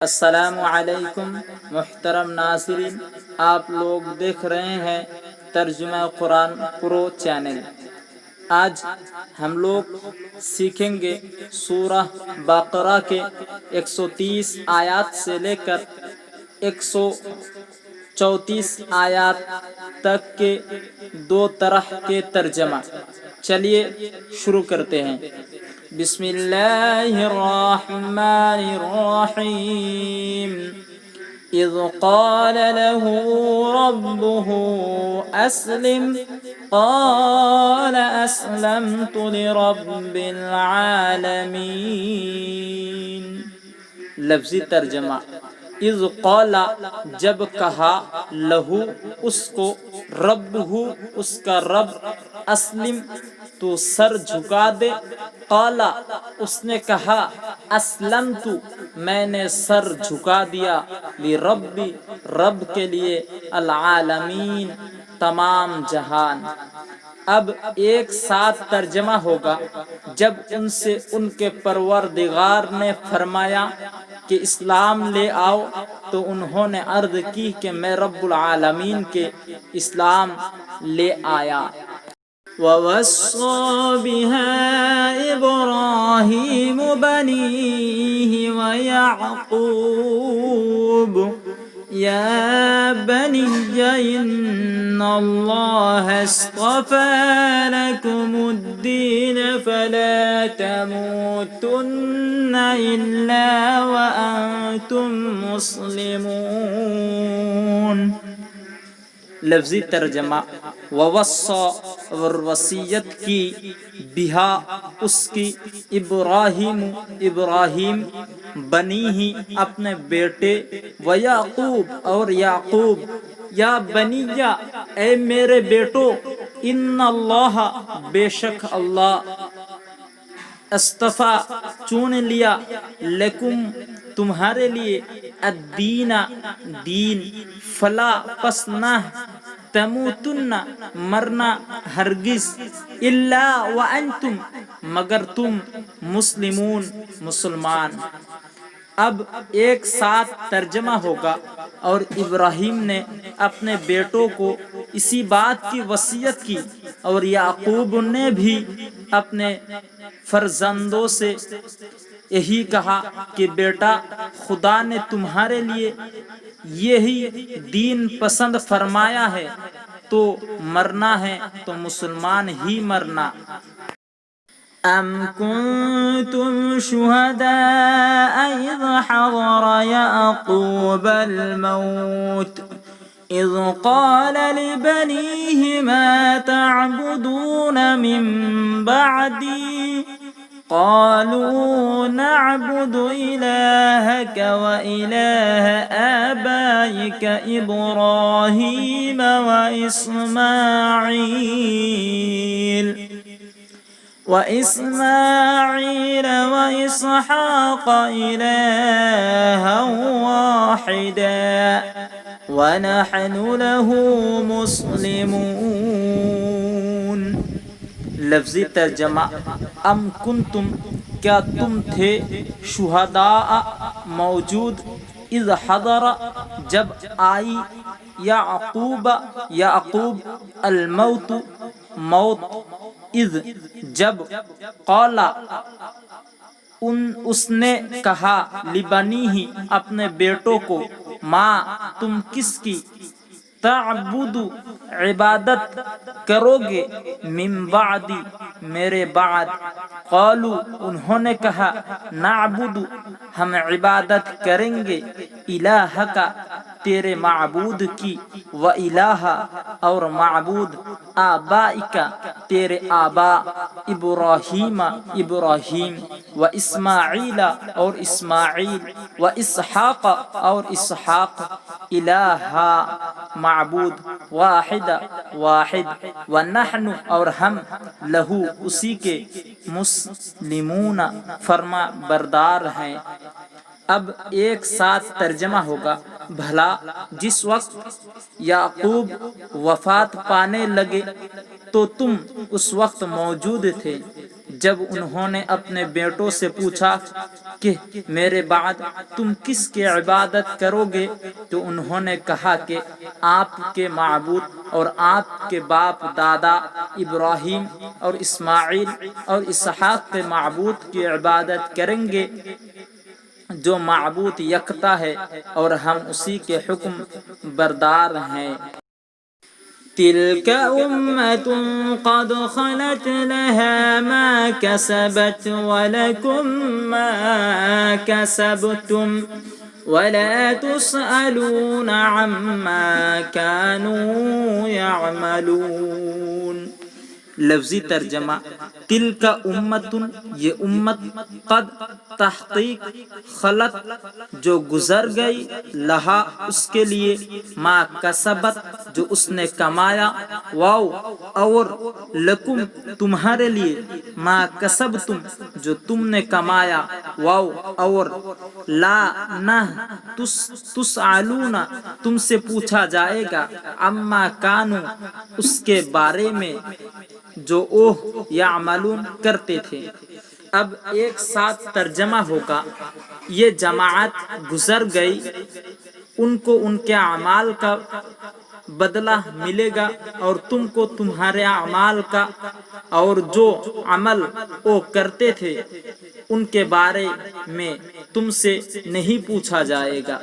السلام علیکم محترم ناظرین، آپ لوگ دیکھ رہے ہیں ترجمہ قرآن پرو چینل۔ آج ہم لوگ سیکھیں گے سورہ بقرہ کے 130 آیات سے لے کر 134 آیات تک کے دو طرح کے ترجمہ۔ چلیے شروع کرتے ہیں۔ بسم اللہ الرحمن الرحیم۔ اذ قال له ربه اسلم قال اسلمت لرب العالمین۔ لفظی ترجمہ۔ اذ قال جب کہا، لہو اس کو، ربہ اس کا رب، اسلم تو سر جھکا دے، قال اس نے کہا، اسلمت میں نے سر جھکا دیا، لربی رب کے لیے، العالمین تمام جہان۔ اب ایک ساتھ ترجمہ ہوگا۔ جب ان سے ان کے پروردگار نے فرمایا کہ اسلام لے آؤ تو انہوں نے عرض کی کہ میں رب العالمین کے اسلام لے آیا۔ وَوَصَّى بِهَا إِبْرَاهِيمُ بَنِيهِ وَيَعْقُوبُ يَا بَنِيَّ إِنَّ اللَّهَ اصْطَفَىٰ لَكُمُ الدِّينَ فَلَا تَمُوتُنَّ إِلَّا وَأَنتُم مُّسْلِمُونَ۔ لفظی ترجمہ۔ ووصّى اور وصیت کی، بہا اس کی، ابراہیم ابراہیم، بنی اپنے بیٹے، ویعقوب اور یعقوب، یا بنیہ اے میرے بیٹو، ان اللہ بے شک اللہ، اصطفیٰ چن لیا، لکم تمہارے لیے، الدین دین، فلا پس نہ، تموتن مرنا ہرگز، الا وانتم مگر تم، مسلمون مسلمان۔ اب ایک ساتھ ترجمہ ہوگا۔ اور ابراہیم نے اپنے بیٹوں کو اسی بات کی وصیت کی، اور یعقوب نے بھی اپنے فرزندوں سے یہی کہا کہ بیٹا، خدا نے تمہارے لیے یہی دین پسند فرمایا ہے، تو مرنا ہے تو مسلمان ہی مرنا۔ ام کنتم شہداء اذ حضر یعقوب الموت اذ قال لبنیہ ما تعبدون من بعدی قالوا نعبد إلهك وإله آبائك إبراهيم وإسماعيل وإسحاق إلها واحدا ونحن له مسلمون۔ لفظی ترجمہ۔ ام کنتم کیا تم تھے، شہداء موجود، اذ حضر جب آئی، یعقوب الموت موت، اذ جب، قال اس نے کہا، لبنیہ اپنے بیٹوں کو، ما تم کس کی، تعبد عبادت کرو گے، من بعدی میرے بعد، قالو انہوں نے کہا، نعبد ہم عبادت کریں گے، الہک تیرے معبود کی، و الہ اور معبود، آبائک تیرے آبا، ابراہیم ابراہیم، و اسماعیل اور اسماعیل، و اسحاق اور اسحاق، الہ معبود، واحد واحد، ونحن اور ہم، لہو اسی کے، مسلمون فرما بردار ہیں۔ اب ایک ساتھ ترجمہ ہوگا۔ بھلا جس وقت یعقوب وفات پانے لگے تو تم اس وقت موجود تھے جب انہوں نے اپنے بیٹوں سے پوچھا کہ میرے بعد تم کس کی عبادت کرو گے تو انہوں نے کہا کہ آپ کے معبود اور آپ کے باپ دادا ابراہیم اور اسماعیل اور اسحاق کے معبود کی عبادت کریں گے جو معبود یکتا ہے اور ہم اسی کے حکم بردار ہیں۔ تلك أمة قد خلت لها ما كسبت ولكم ما كسبتم ولا تسألون عما كانوا يعملون۔ لفظی ترجمہ تلک امت، یہ امت، قد تحقیق، خلط جو گزر گئی، لہا اس کے لیے، ما کسبت جو اس نے کمایا، واو اور لکم تمہارے لیے، ما کسبتم جو تم نے کمایا، واو اور لا نہ تسألون تم سے پوچھا جائے گا، اما کانو اس کے بارے میں جو اوہ یعملون کرتے تھے۔ اب ایک ساتھ ترجمہ ہوگا، یہ جماعت گزر گئی، ان کو ان کے اعمال کا بدلہ ملے گا اور تم کو تمہارے اعمال کا، اور جو عمل وہ کرتے تھے ان کے بارے میں تم سے نہیں پوچھا جائے گا۔